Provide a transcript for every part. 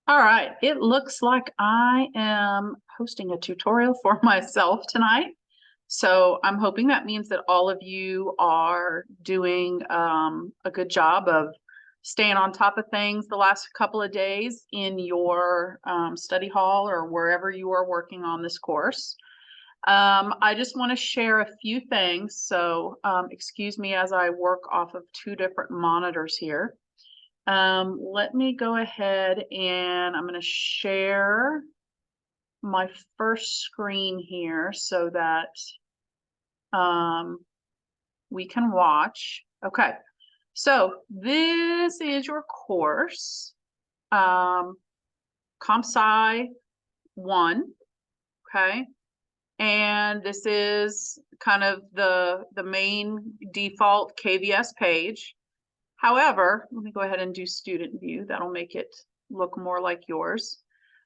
All right, it looks like I am hosting a tutorial for myself tonight. So I'm hoping that means that all of you are doing a good job of staying on top of things the last couple of days in your study hall or wherever you are working on this course. I just want to share a few things. So excuse me as I work off of two different monitors here. Let me go ahead and I'm going to share my first screen here so that we can watch. Okay, so this is your course, Comp Sci 1, okay? And this is kind of the main default KVS page. However, let me go ahead and do student view. That'll make it look more like yours.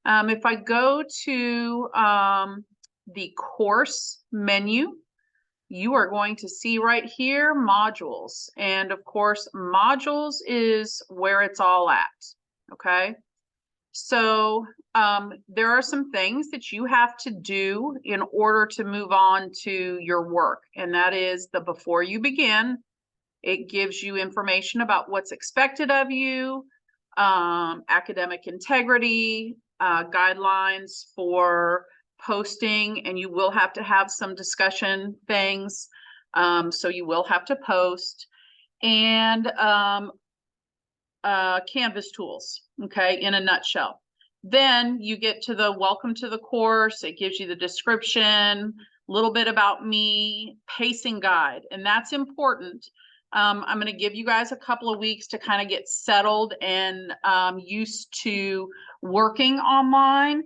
If I go to the course menu, you are going to see right here modules. And of course, modules is where it's all at, okay? So there are some things that you have to do in order to move on to your work. And that is the before you begin. It gives you information about what's expected of you, academic integrity, guidelines for posting, and you will have to have some discussion things. So you will have to post, and Canvas tools, okay, in a nutshell. Then you get to the welcome to the course. It gives you the description, a little bit about me, pacing guide, and that's important. I'm going to give you guys a couple of weeks to kind of get settled and used to working online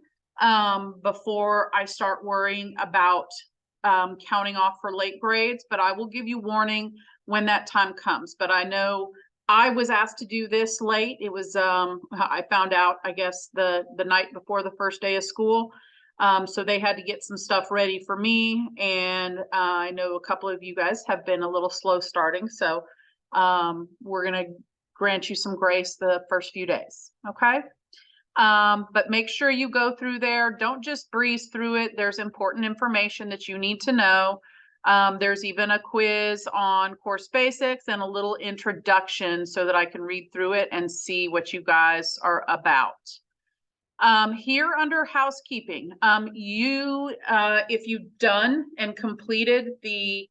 before I start worrying about counting off for late grades. But I will give you warning when that time comes. But I know I was asked to do this late. It was I found out, I guess, the night before the first day of school. So they had to get some stuff ready for me. And I know a couple of you guys have been a little slow starting. So we're going to grant you some grace the first few days. Okay. But make sure you go through there. Don't just breeze through it. There's important information that you need to know. There's even a quiz on course basics and a little introduction so that I can read through it and see what you guys are about. Here under housekeeping, if you've done and completed the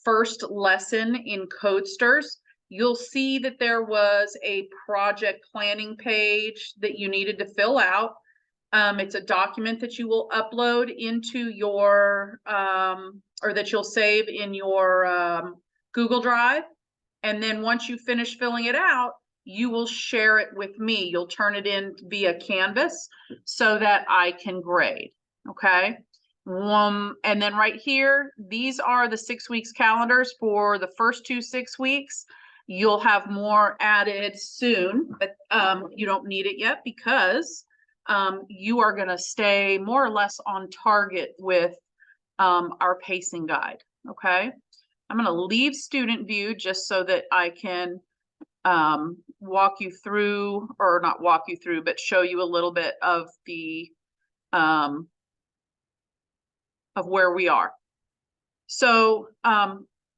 first lesson in Codesters, you'll see that there was a project planning page that you needed to fill out. It's a document that you will upload into your, or that you'll save in your Google Drive. And then once you finish filling it out, you will share it with me. You'll turn it in via Canvas so that I can grade, okay? And then right here, these are the 6 weeks calendars for the first 6 weeks. You'll have more added soon, but you don't need it yet because you are going to stay more or less on target with our pacing guide, okay? I'm going to leave student view just so that I can walk you through, or not walk you through, but show you a little bit of the of where we are. So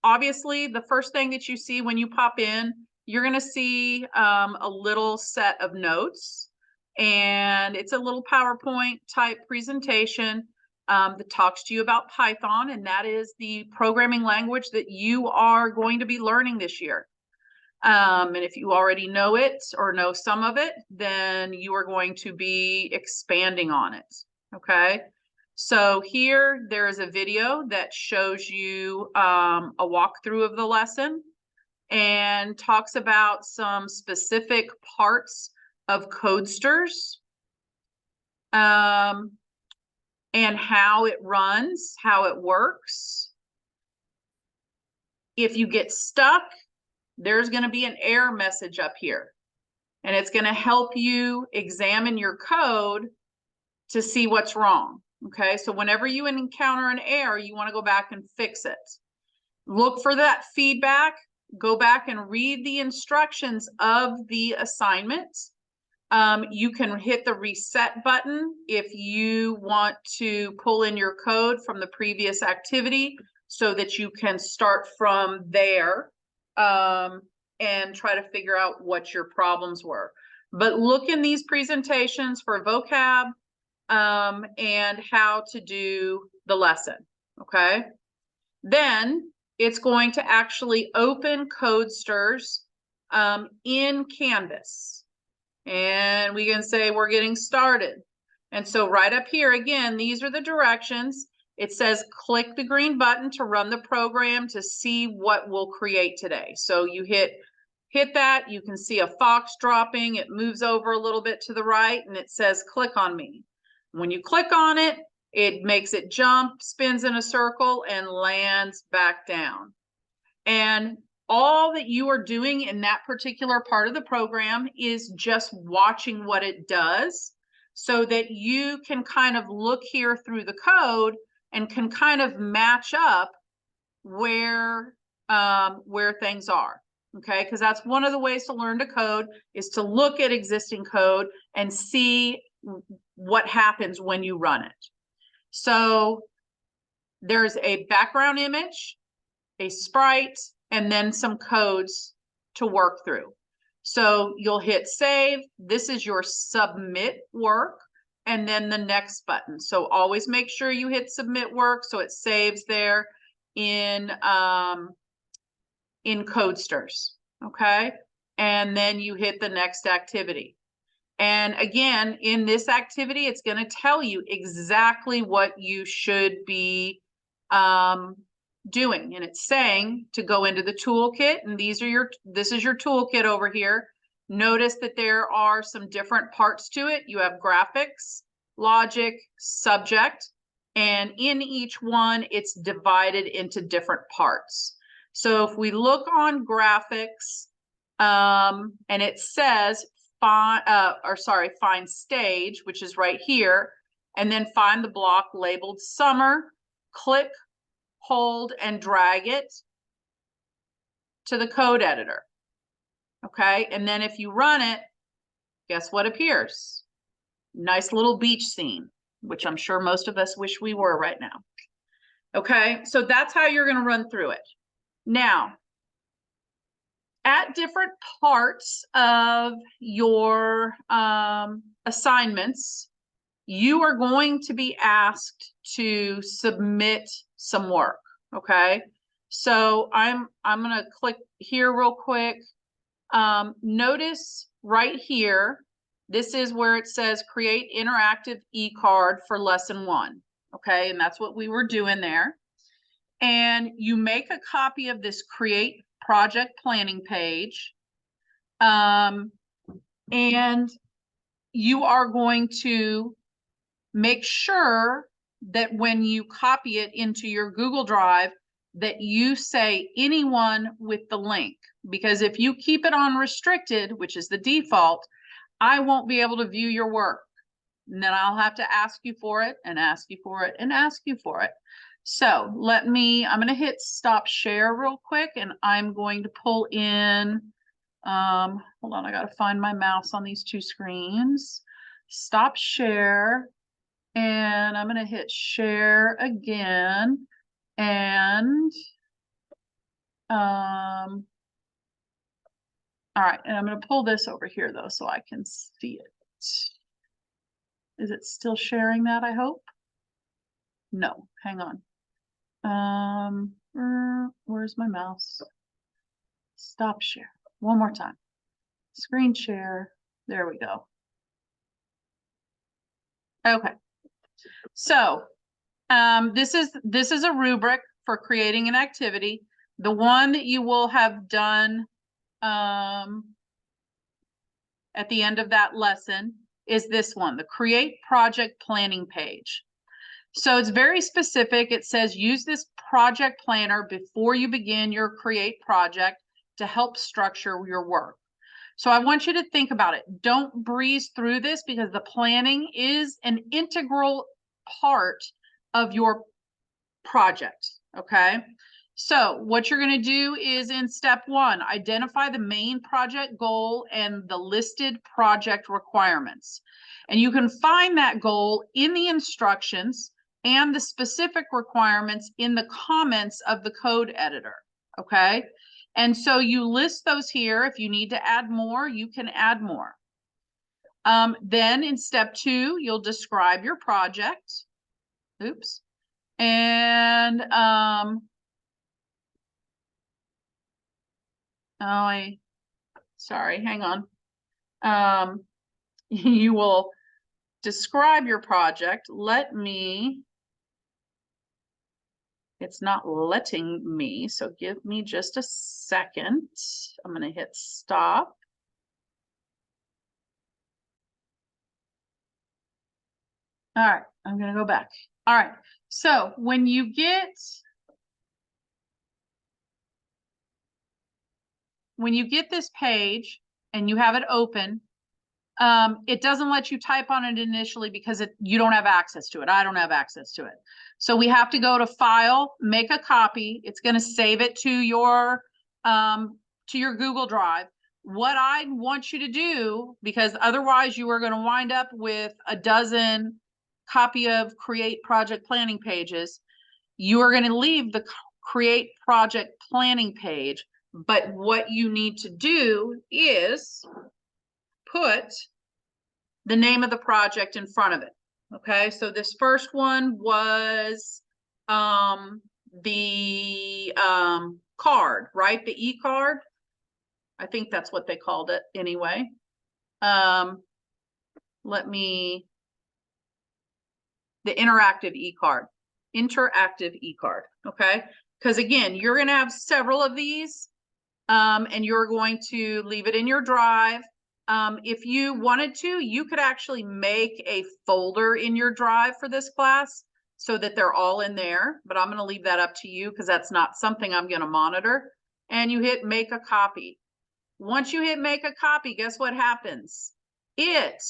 obviously the first thing that you see when you pop in, you're going to see a little set of notes, and it's a little PowerPoint type presentation that talks to you about Python, and that is the programming language that you are going to be learning this year. And if you already know it or know some of it, then you are going to be expanding on it, okay? So here, there is a video that shows you a walkthrough of the lesson and talks about some specific parts of Codesters and how it runs, how it works. If you get stuck, there's going to be an error message up here, and it's going to help you examine your code to see what's wrong. Okay, so whenever you encounter an error, you want to go back and fix it. Look for that feedback, go back and read the instructions of the assignment, You can hit the reset button if you want to pull in your code from the previous activity so that you can start from there and try to figure out what your problems were. But look in these presentations for vocab and how to do the lesson, okay? Then it's going to actually open Codesters in Canvas. And we can say we're getting started. And so right up here, again, these are the directions. It says click the green button to run the program to see what we'll create today. So you hit that, you can see a fox dropping. It moves over a little bit to the right and it says click on me. When you click on it, it makes it jump, spins in a circle, and lands back down. And all that you are doing in that particular part of the program is just watching what it does so that you can kind of look here through the code and can kind of match up where things are. Okay, because that's one of the ways to learn to code is to look at existing code and see what happens when you run it. So there's a background image, a sprite, and then some codes to work through. So you'll hit save. This is your submit work, and then the next button. So always make sure you hit submit work so it saves there in Codesters, okay? And then you hit the next activity. And again, in this activity, it's going to tell you exactly what you should be doing. And it's saying to go into the toolkit, and this is your toolkit over here. Notice that there are some different parts to it. You have graphics, logic, subject, and in each one, it's divided into different parts. So if we look on graphics, and it says find stage, which is right here, and then find the block labeled summer, click, hold, and drag it to the code editor. Okay, and then if you run it, guess what appears? Nice little beach scene, which I'm sure most of us wish we were right now. Okay, so that's how you're going to run through it. Now, at different parts of your assignments, you are going to be asked to submit some work, okay? So I'm going to click here real quick. Notice right here, this is where it says create interactive e-card for lesson 1, okay? And that's what we were doing there. And you make a copy of this create project planning page, and you are going to make sure that when you copy it into your Google Drive that you say anyone with the link, because if you keep it on restricted, which is the default, I won't be able to view your work. And then I'll have to ask you for it and ask you for it and ask you for it. So I'm going to hit stop share real quick, and I'm going to pull in, hold on, I got to find my mouse on these two screens. Stop share, and I'm going to hit share again, and all right, and I'm going to pull this over here though so I can see it. Is it still sharing that, I hope? No, hang on. Where's my mouse? Stop share. One more time. Screen share. There we go. Okay. So this is a rubric for creating an activity. The one that you will have done at the end of that lesson is this one, the create project planning page. So it's very specific. It says use this project planner before you begin your create project to help structure your work. So I want you to think about it. Don't breeze through this because the planning is an integral part of your project, okay? So what you're going to do is in step 1, identify the main project goal and the listed project requirements. And you can find that goal in the instructions and the specific requirements in the comments of the code editor. Okay. And so you list those here. If you need to add more, you can add more. Then in step 2, you'll describe your project. Oops. And sorry, hang on. You will describe your project. It's not letting me, so give me just a second. I'm going to hit stop. All right, I'm going to go back. All right, so when you get this page and you have it open, it doesn't let you type on it initially because you don't have access to it. I don't have access to it. So we have to go to File, make a copy. It's going to save it to your Google Drive. What I want you to do, because otherwise you are going to wind up with a dozen copy of Create Project Planning pages, you are going to leave the Create Project Planning page. But what you need to do is put the name of the project in front of it. Okay, so this first one was the card, right? The e-card. I think that's what they called it anyway. The interactive e-card. Interactive e-card, okay? Because again, you're going to have several of these, and you're going to leave it in your drive. If you wanted to, you could actually make a folder in your drive for this class so that they're all in there, but I'm going to leave that up to you because that's not something I'm going to monitor. And you hit make a copy. Once you hit make a copy, guess what happens? It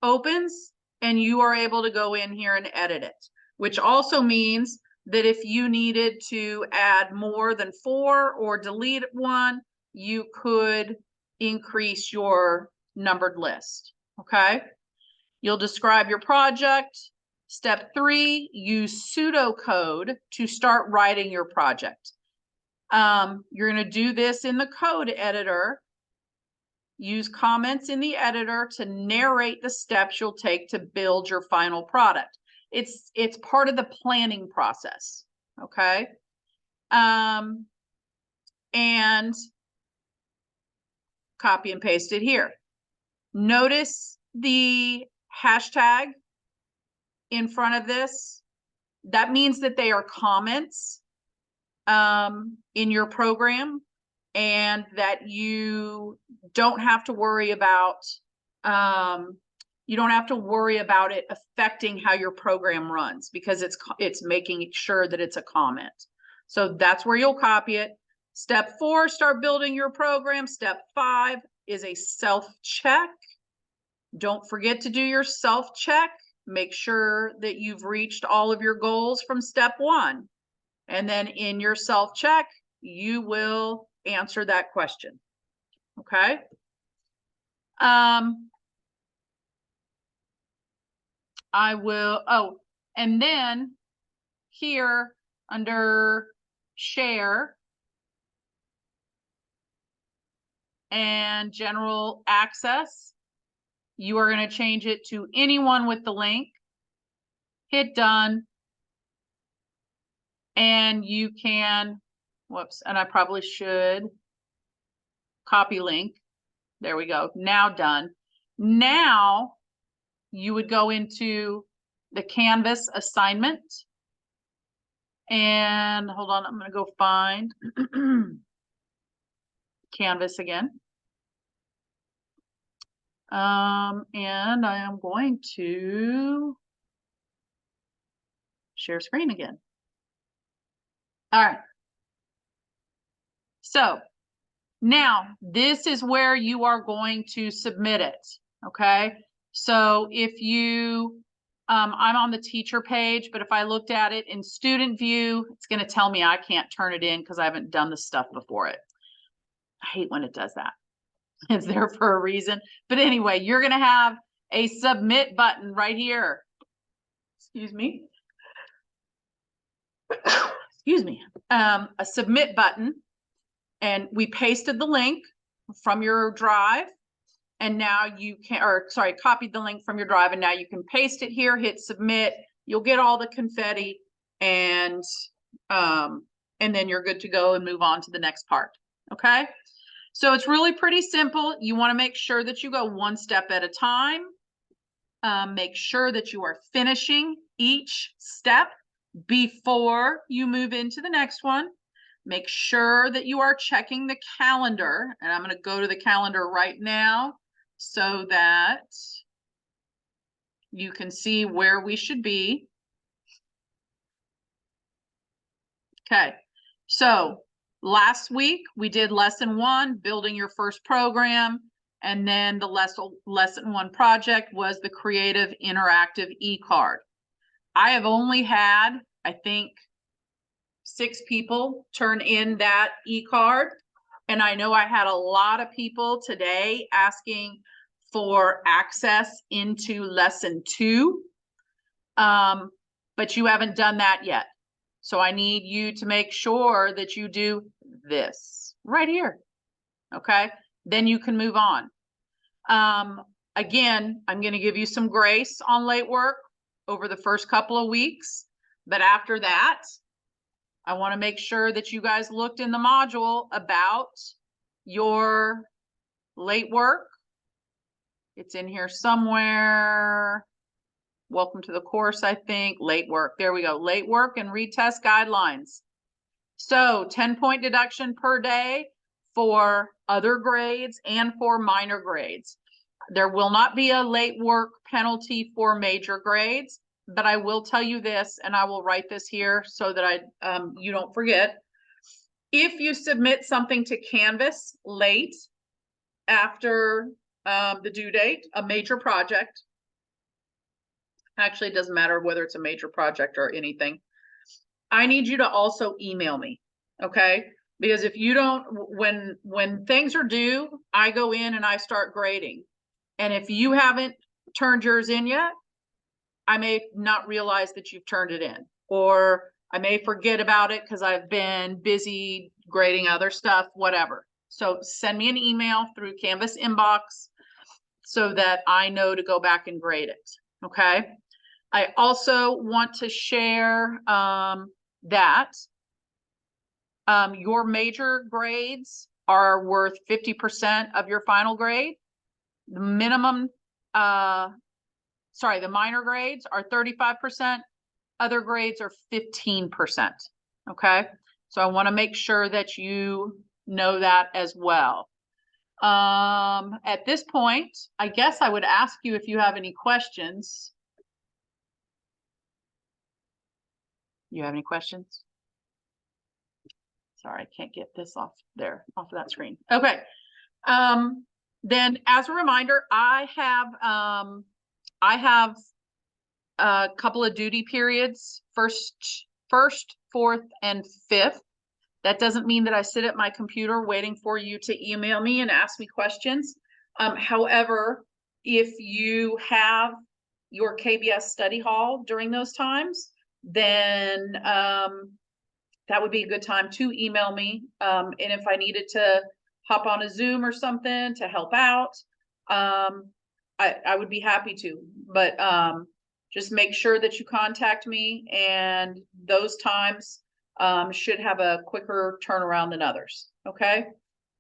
opens and you are able to go in here and edit it, which also means that if you needed to add more than 4 or delete 1, you could increase your numbered list. Okay. You'll describe your project. Step 3, use pseudocode to start writing your project. You're going to do this in the code editor. Use comments in the editor to narrate the steps you'll take to build your final product. It's part of the planning process. Okay. And copy and paste it here. Notice the hashtag in front of this. That means that they are comments in your program, and that you don't have to worry about it affecting how your program runs, because it's making sure that it's a comment. So that's where you'll copy it. Step 4, start building your program. Step 5 is a self-check. Don't forget to do your self-check. Make sure that you've reached all of your goals from step 1. And then in your self-check, you will answer that question. Okay. And then here under share and general access, you are going to change it to anyone with the link. Hit done. And you can, and I probably should copy link. There we go. Now done. Now you would go into the Canvas assignment. And hold on, I'm going to go find Canvas again. And I am going to share screen again. All right. So now this is where you are going to submit it. Okay. So if you I'm on the teacher page, but if I looked at it in student view, it's going to tell me I can't turn it in because I haven't done the stuff before it. I hate when it does that. It's there for a reason. But anyway, you're going to have a submit button right here. Excuse me. Excuse me. A submit button. And we pasted the link from your drive. And now you can, or sorry, copied the link from your drive. And now you can paste it here, hit submit. You'll get all the confetti and then you're good to go and move on to the next part. Okay. So it's really pretty simple. You want to make sure that you go one step at a time. Make sure that you are finishing each step before you move into the next one. Make sure that you are checking the calendar. And I'm going to go to the calendar right now so that you can see where we should be. Okay, so last week we did lesson 1, building your first program. And then the lesson 1 project was the creative interactive e-card. I have only had, I think, 6 people turn in that e-card. And I know I had a lot of people today asking for access into lesson 2. But you haven't done that yet. So I need you to make sure that you do this right here. Okay, then you can move on. Again, I'm going to give you some grace on late work over the first couple of weeks. But after that, I want to make sure that you guys looked in the module about your late work. It's in here somewhere. Welcome to the course, I think. Late work. There we go. Late work and retest guidelines. So 10-point deduction per day for other grades and for minor grades. There will not be a late work penalty for major grades, but I will tell you this, and I will write this here so that you don't forget. If you submit something to Canvas late after the due date, a major project, actually it doesn't matter whether it's a major project or anything, I need you to also email me, okay? Because if you don't, when things are due, I go in and I start grading. And if you haven't turned yours in yet, I may not realize that you've turned it in, or I may forget about it because I've been busy grading other stuff, whatever. So send me an email through Canvas inbox so that I know to go back and grade it. Okay. I also want to share that your major grades are worth 50% of your final grade. The minimum, the minor grades are 35%. Other grades are 15%. Okay. So I want to make sure that you know that as well. At this point, I guess I would ask you if you have any questions. You have any questions? Sorry, I can't get this off of that screen. Okay. Then as a reminder, I have a couple of duty periods, first, 4th, and 5th. That doesn't mean that I sit at my computer waiting for you to email me and ask me questions. However, if you have your KVS study hall during those times, then that would be a good time to email me. And if I needed to hop on a Zoom or something to help out, I would be happy to. But just make sure that you contact me, and those times should have a quicker turnaround than others. Okay.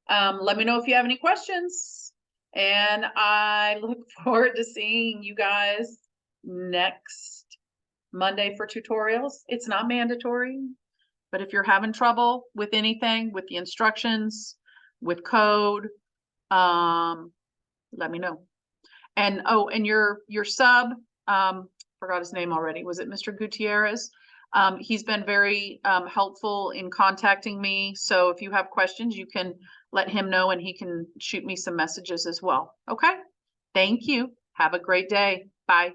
Let me know if you have any questions, and I look forward to seeing you guys next Monday for tutorials. It's not mandatory, but if you're having trouble with anything, with the instructions, with code, let me know. And oh, and your sub, forgot his name already. Was it Mr. Gutierrez? He's been very helpful in contacting me. So if you have questions, you can let him know and he can shoot me some messages as well. Okay. Thank you. Have a great day. Bye.